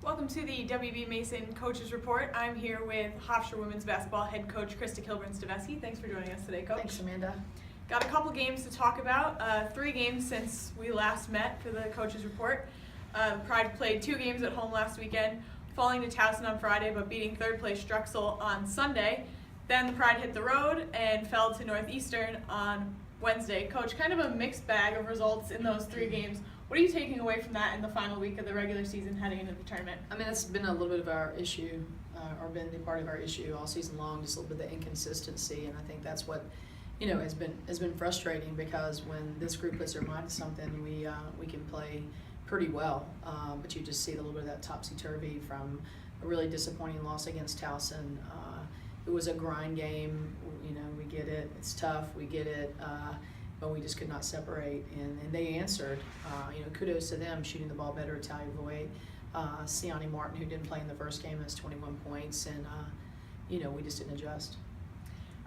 Welcome to the WBB Mason Coaches Report. I'm here with Hofstra Women's Basketball head coach Krista Kilburn-Steveskey. Thanks for joining us today, Coach. Thanks, Amanda. Got a couple games to talk about. 3 games since we last met for the Coaches Report. Pride played 2 games at home last weekend, falling to Towson on Friday, but beating third place Drexel on Sunday. Then the Pride hit the road and fell to Northeastern on Wednesday. Coach, kind of a mixed bag of results in those 3 games. What are you taking away from that in the final week of the regular season heading into the tournament? I mean, that's been a little bit of our issue, or been the part of our issue all season long, just a little bit of the inconsistency, and I think that's what, has been frustrating, because when this group puts their mind to something, we can play pretty well, but you just see a little bit of that topsy-turvy from a really disappointing loss against Towson. It was a grind game, we get it, it's tough, we get it, but we just could not separate, and they answered. Kudos to them, shooting the ball better. Talia Voigt, Siani Martin, who didn't play in the first game, has 21 points, and we just didn't adjust.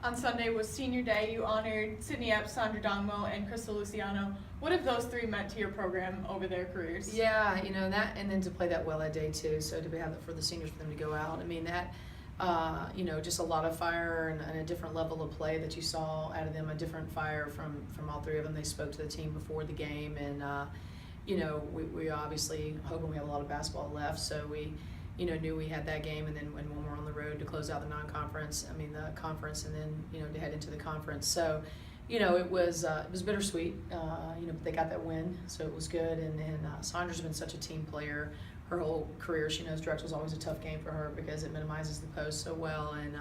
On Sunday was senior day. You honored Sydney Epps, Sandra Dongmo, and Crystal Luciano. What have those 3 meant to your program over their careers? Yeah, that, and then to play that well that day too. So to have it for the seniors, for them to go out, I mean that. Just a lot of fire and a different level of play that you saw out of them, a different fire from all 3 of them. They spoke to the team before the game, and we obviously hoping we have a lot of basketball left, so we knew we had that game, and then when we're on the road to close out the conference, and then to head into the conference. So it was bittersweet. But they got that win, so it was good. And then Sandra's been such a team player her whole career. She knows Drexel's always a tough game for her because it minimizes the post so well, and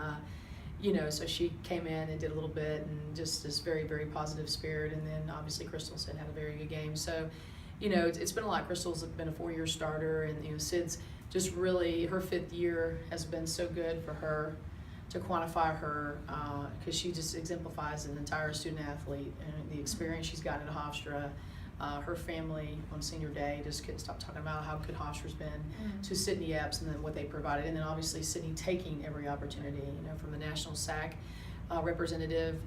so she came in and did a little bit, and just this very, very positive spirit. And then obviously Crystal Sid had a very good game. So it's been a lot. Crystal's been a 4-year starter, and Sid's just really, her 5th year has been so good for her to quantify her, because she just exemplifies an entire student athlete, and the experience she's gotten at Hofstra. Her family on senior day just couldn't stop talking about how good Hofstra's been to Sydney Epps, and then what they provided, and then obviously Sydney taking every opportunity, from the national SAC representative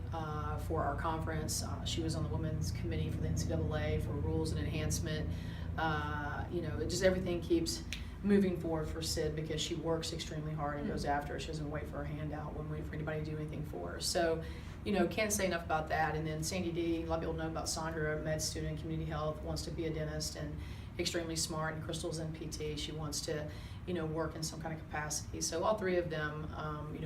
for our conference. She was on the women's committee for the NCAA for rules and enhancement. Just everything keeps moving forward for Sid, because she works extremely hard and goes after it. She doesn't wait for her handout, wouldn't wait for anybody to do anything for her. So can't say enough about that. And then Sandy D, a lot of people know about Sandra, med student, community health, wants to be a dentist, and extremely smart. And Crystal's in PT. She wants to, work in some kind of capacity. So all 3 of them,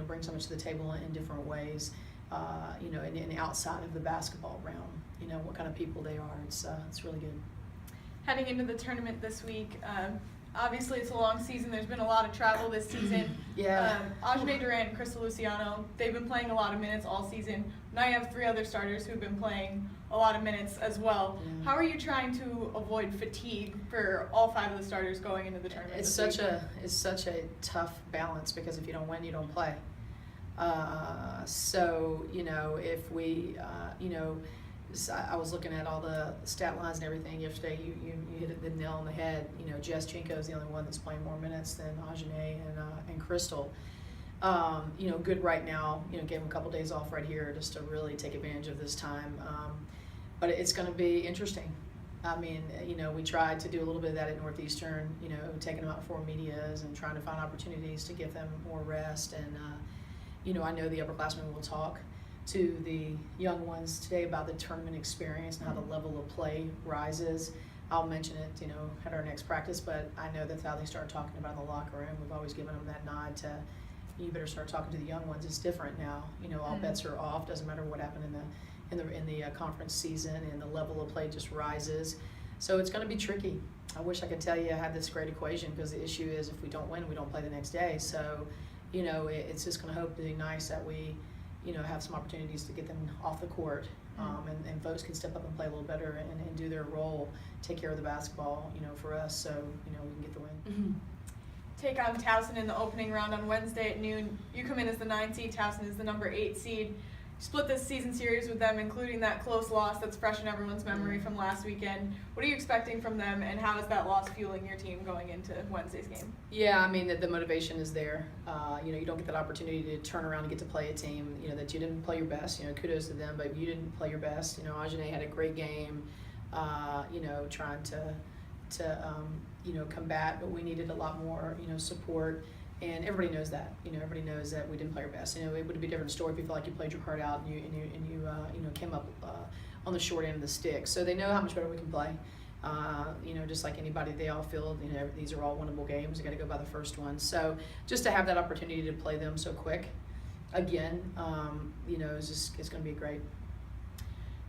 bring so much to the table in different ways, and outside of the basketball realm, what kind of people they are. It's really good. Heading into the tournament this week, obviously it's a long season. There's been a lot of travel this season. Yeah. Ajane Durant and Crystal Luciano, they've been playing a lot of minutes all season. Now you have 3 other starters who've been playing a lot of minutes as well. Yeah. How are you trying to avoid fatigue for all 5 of the starters going into the tournament? It's such a tough balance, because if you don't win, you don't play. If we, I was looking at all the stat lines and everything yesterday. You hit the nail on the head. Jess Chinko is the only one that's playing more minutes than Ajane and Crystal. Good right now. Gave them a couple days off right here just to really take advantage of this time. But it's going to be interesting. I mean, we tried to do a little bit of that at Northeastern. Taking them out for medias and trying to find opportunities to give them more rest. And I know the upperclassmen will talk to the young ones today about the tournament experience and how the level of play rises. I'll mention it, at our next practice, but I know that's how they start talking about it in the locker room. We've always given them that nod to, you better start talking to the young ones. It's different now. All bets are off. Doesn't matter what happened in the conference season, and the level of play just rises. So it's going to be tricky. I wish I could tell you I had this great equation, because the issue is if we don't win, we don't play the next day. So, it's just going to hope to be nice that we, have some opportunities to get them off the court, and folks can step up and play a little better and do their role, take care of the basketball, for us, so, we can get the win. Take on Towson in the opening round on Wednesday at noon. You come in as the 9 seed, Towson is the number 8 seed. Split this season series with them, including that close loss that's fresh in everyone's memory from last weekend. What are you expecting from them, and how is that loss fueling your team going into Wednesday's game? Yeah, I mean, the motivation is there. You don't get that opportunity to turn around and get to play a team, that you didn't play your best. Kudos to them, but you didn't play your best. Ajane had a great game, trying to combat, but we needed a lot more, support. And everybody knows that. Everybody knows that we didn't play our best. It would be a different story if you felt like you played your heart out and you came up on the short end of the stick. So they know how much better we can play. Just like anybody, they all feel, these are all winnable games. You got to go by the first one. So just to have that opportunity to play them so quick, again, it's going to be great.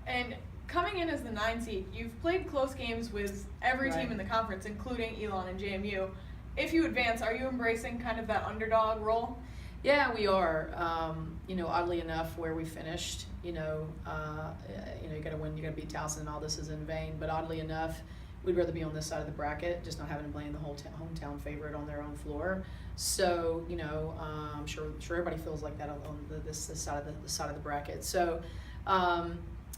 And coming in as the 9 seed, you've played close games with every team in the conference, including Elon and JMU. If you advance, are you embracing kind of that underdog role? Yeah, we are. Oddly enough, where we finished, you got to win, you got to beat Towson, and all this is in vain. But oddly enough, we'd rather be on this side of the bracket, just not having to blame the whole hometown favorite on their own floor. So, I'm sure everybody feels like that on this side of the bracket. So,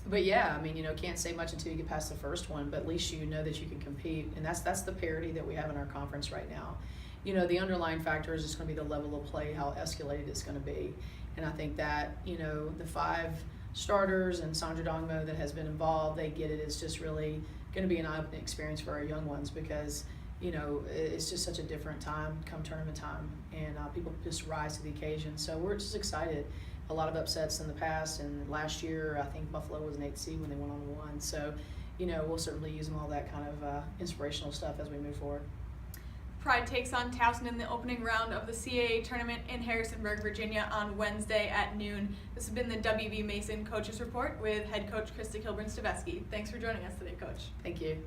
but yeah, can't say much until you get past the first one. But at least you know that you can compete, and that's the parity that we have in our conference right now. The underlying factor is just going to be the level of play, how escalated it's going to be. And I think that, the 5 starters and Sandra Dongmo that has been involved, they get it. It's just really going to be an eye-opening experience for our young ones because, it's just such a different time come tournament time. And people just rise to the occasion. So we're just excited. A lot of upsets in the past. And last year, I think Buffalo was an 8th seed when they went on to 1. So, we'll certainly use all that kind of inspirational stuff as we move forward. Pride takes on Towson in the opening round of the CAA tournament in Harrisonburg, Virginia on Wednesday at noon. This has been the WB Mason Coaches Report with head coach Krista Kilburn-Steveskey. Thanks for joining us today, Coach. Thank you.